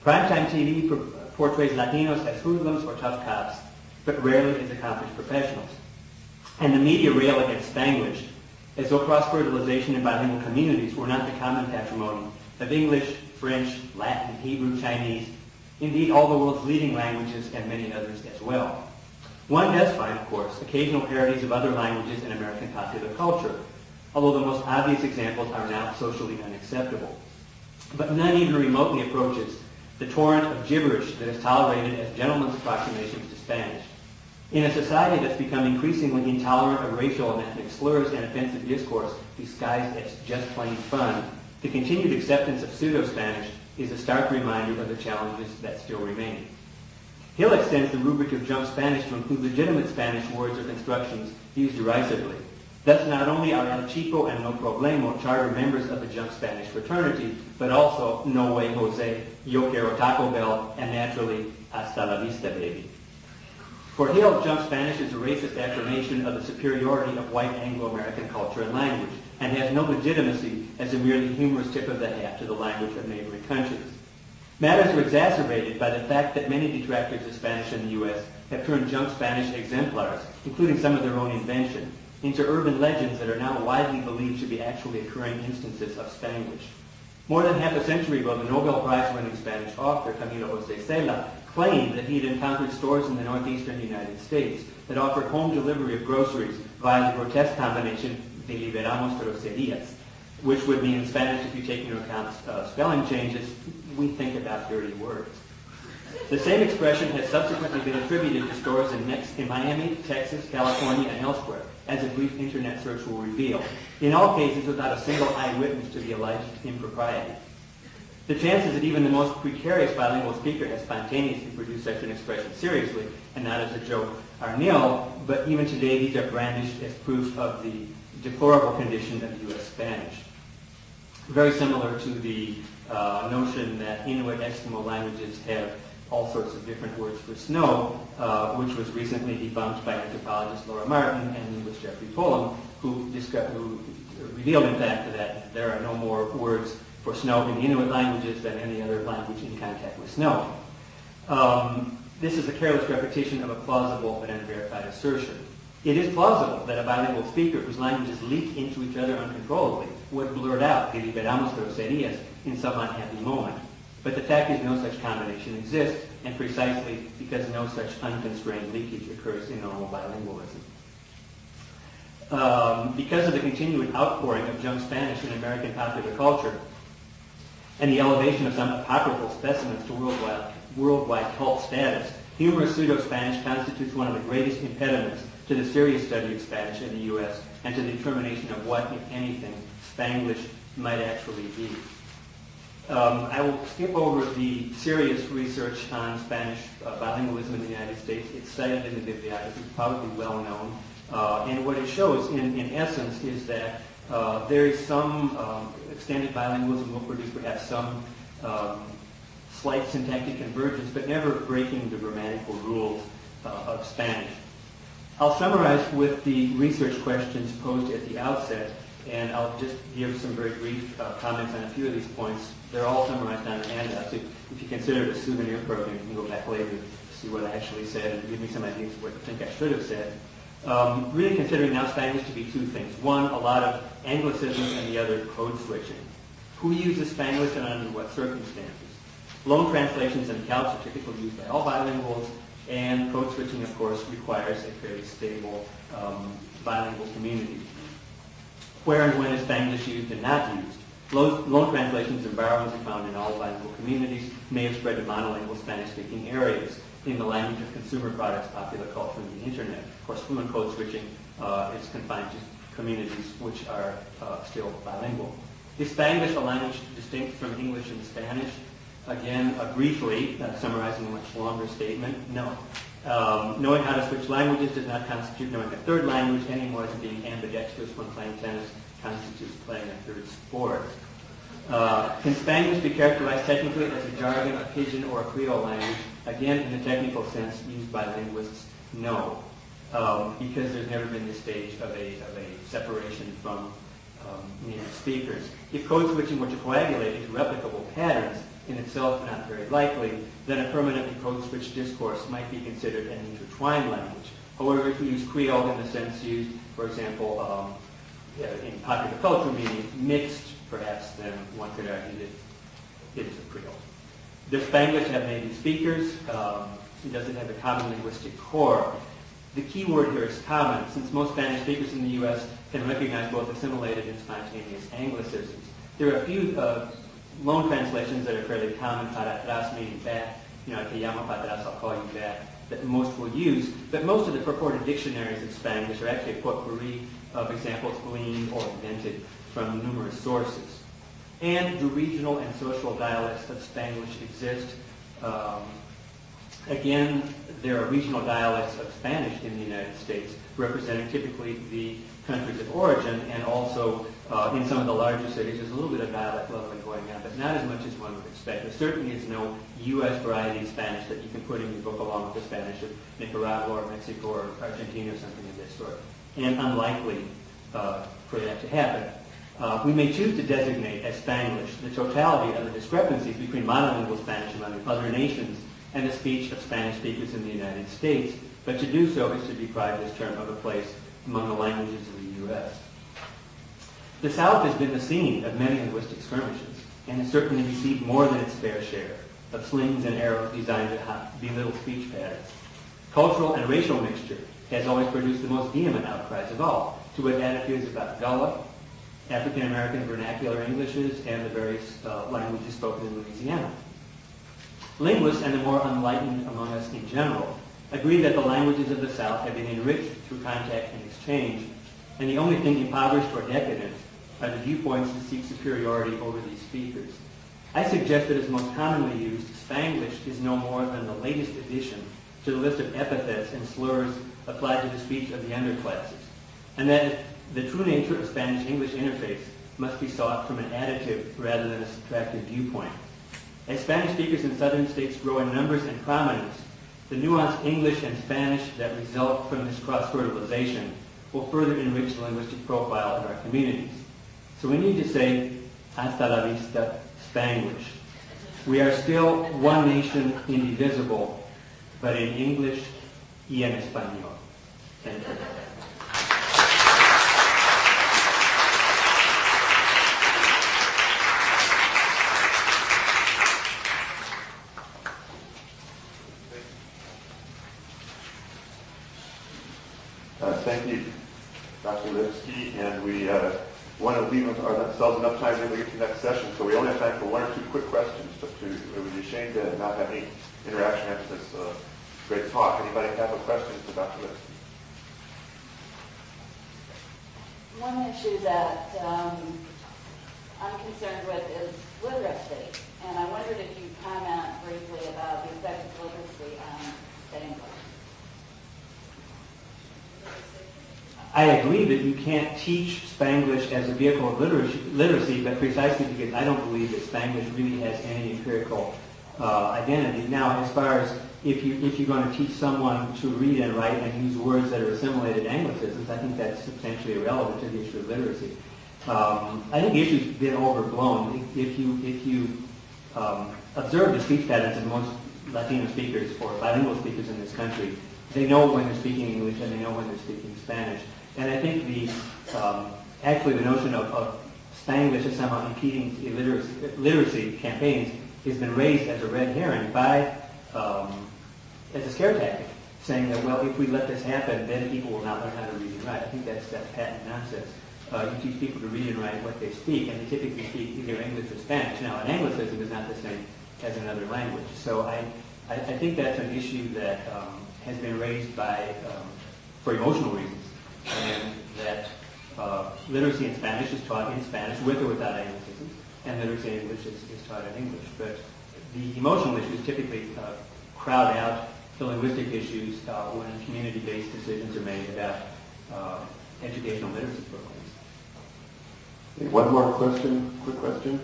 Primetime TV portrays Latinos as hoodlums or tough cops, but rarely as accomplished professionals. And the media rail against Spanglish, as though cross-fertilization in bilingual communities were not the common patrimony of English, French, Latin, Hebrew, Chinese, indeed all the world's leading languages and many others as well. One does find, of course, occasional parodies of other languages in American popular culture, although the most obvious examples are now socially unacceptable. But none even remotely approaches the torrent of gibberish that is tolerated as gentlemen's approximations to Spanish. In a society that's become increasingly intolerant of racial and ethnic slurs and offensive discourse disguised as just plain fun, the continued acceptance of pseudo-Spanish is a stark reminder of the challenges that still remain. Hill extends the rubric of junk Spanish to include legitimate Spanish words or constructions used derisively. Thus, not only are El Chico and No Problemo charter members of the junk Spanish fraternity, but also No Way Jose, Yo Quiero Taco Bell, and naturally, Hasta la Vista Baby. For Hill, junk Spanish is a racist affirmation of the superiority of white Anglo-American culture and language, and has no legitimacy as a merely humorous tip of the hat to the language of neighboring countries. Matters are exacerbated by the fact that many detractors of Spanish in the U.S. have turned junk Spanish exemplars, including some of their own invention, into urban legends that are now widely believed to be actually occurring instances of Spanglish. More than half a century ago, the Nobel Prize-winning Spanish author Camilo José Cela claimed that he had encountered stores in the northeastern United States that offered home delivery of groceries via the grotesque combination de liberamos groserías, which would mean in Spanish, if you take into account spelling changes, we think about dirty words. The same expression has subsequently been attributed to stores in Miami, Texas, California, and elsewhere, as a brief internet search will reveal, in all cases without a single eyewitness to the alleged impropriety. The chances that even the most precarious bilingual speaker has spontaneously produced such an expression seriously, and not as a joke, are nil, but even today these are brandished as proof of the deplorable condition of U.S. Spanish. Very similar to the notion that Inuit Eskimo languages have all sorts of different words for snow, which was recently debunked by anthropologist Laura Martin and linguist Jeffrey Pullum, who revealed, in fact, that there are no more words for snow in the Inuit languages than any other language in contact with snow. This is a careless repetition of a plausible but unverified assertion. It is plausible that a bilingual speaker whose languages leak into each other uncontrollably would blurt out "que liberamos groserías" in some unhappy moment. But the fact is no such combination exists, and precisely because no such unconstrained leakage occurs in normal bilingualism. Because of the continued outpouring of junk Spanish in American popular culture, and the elevation of some apocryphal specimens to worldwide cult status, humorous pseudo-Spanish constitutes one of the greatest impediments to the serious study of Spanish in the U.S. and to the determination of what, if anything, Spanglish might actually be. I will skip over the serious research on Spanish bilingualism in the United States. It's cited in the bibliography, probably well known. And what it shows, in essence, is that there is some extended bilingualism will produce perhaps some slight syntactic convergence, but never breaking the grammatical rules of Spanish. I'll summarize with the research questions posed at the outset, and I'll just give some very brief comments on a few of these points. They're all summarized on the handout. If you consider it a souvenir program, you can go back later to see what I actually said and give me some ideas of what you think I should have said. Really considering now Spanglish to be two things. One, a lot of Anglicisms, and the other, code switching. Who uses Spanglish and under what circumstances? Loan translations and calcs are typically used by all bilinguals, and code switching, of course, requires a fairly stable bilingual community. Where and when is Spanglish used and not used? Loan translations and borrowings are found in all bilingual communities, may have spread to monolingual Spanish-speaking areas in the language of consumer products, popular culture, and the internet. Of course, fluent code switching is confined to communities which are still bilingual. Is Spanglish a language distinct from English and Spanish? Again, briefly, summarizing a much longer statement, no. Knowing how to switch languages does not constitute knowing a third language any more than being ambidextrous when playing tennis constitutes playing a third sport. Can Spanglish be characterized technically as a jargon, a pidgin, or a Creole language? Again, in the technical sense used by linguists, no. Because there's never been this stage of a separation from native speakers. If code switching were to coagulate into replicable patterns, in itself not very likely, then a permanently code-switched discourse might be considered an intertwined language. However, if we use Creole in the sense used, for example, in popular culture, meaning mixed, perhaps, then one could argue that it is a Creole. Does Spanglish have native speakers? Does it have a common linguistic core? The key word here is common, since most Spanish speakers in the U.S. can recognize both assimilated and spontaneous anglicisms. There are a few loan translations that are fairly common, para atrás meaning back, te llamo para atrás, I'll call you back, that most will use, but most of the purported dictionaries of Spanglish are actually a potpourri of examples gleaned or invented from numerous sources. And do regional and social dialects of Spanglish exist? Again, there are regional dialects of Spanish in the United States, representing typically the countries of origin, and also in some of the larger cities, there's a little bit of dialect leveling going on, but not as much as one would expect. There certainly is no U.S. variety Spanish that you can put in your book along with the Spanish of Nicaragua or Mexico or Argentina or something of this sort, and unlikely for that to happen. We may choose to designate as Spanglish the totality of the discrepancies between monolingual Spanish among other nations and the speech of Spanish speakers in the United States, but to do so is to deprive this term of a place among the languages of the U.S. The South has been the scene of many linguistic skirmishes, and has certainly received more than its fair share of slings and arrows designed to belittle speech patterns. Cultural and racial mixture has always produced the most vehement outcries of all, to wit attitudes about Gullah, African American vernacular Englishes, and the various languages spoken in Louisiana. Linguists, and the more enlightened among us in general, agree that the languages of the South have been enriched through contact and exchange, and the only thing impoverished or decadent are the viewpoints that seek superiority over these speakers. I suggest that as most commonly used, Spanglish is no more than the latest addition to the list of epithets and slurs applied to the speech of the underclasses, and that the true nature of Spanish-English interface must be sought from an additive rather than a subtractive viewpoint. As Spanish speakers in southern states grow in numbers and prominence, the nuanced English and Spanish that result from this cross-fertilization will further enrich the linguistic profile of our communities. So we need to say, hasta la vista, Spanglish. We are still one nation indivisible, but in English y en español. Thank you. Thank you, Dr. Lipski, and we want to leave ourselves enough time to get to the next session, so we only have time for one or two quick questions, but it would be a shame to not have any interaction after this great talk. Anybody have a question for Dr. Lipski? One issue that I'm concerned with is literacy, and I wondered if you'd comment briefly about the effect of literacy on Spanglish. I agree that you can't teach Spanglish as a vehicle of literacy, but precisely because I don't believe that Spanglish really has any empirical identity. Now, as far as if you're going to teach someone to read and write and use words that are assimilated anglicisms, I think that's substantially irrelevant to the issue of literacy. I think the issue's been overblown. If you observe the speech patterns of most Latino speakers or bilingual speakers in this country, they know when they're speaking English and they know when they're speaking Spanish. And I think actually the notion of Spanglish as somehow impeding literacy campaigns has been raised as a red herring by, as a scare tactic, saying that, well, if we let this happen, then people will not learn how to read and write. I think that's patent nonsense. You teach people to read and write what they speak, and they typically speak either English or Spanish. Now, an anglicism is not the same as another language. So I think that's an issue that has been raised for emotional reasons, and that literacy in Spanish is taught in Spanish with or without anglicisms, and literacy in English is taught in English. But the emotional issues typically crowd out the linguistic issues when community-based decisions are made about educational literacy programs. One more question, quick question.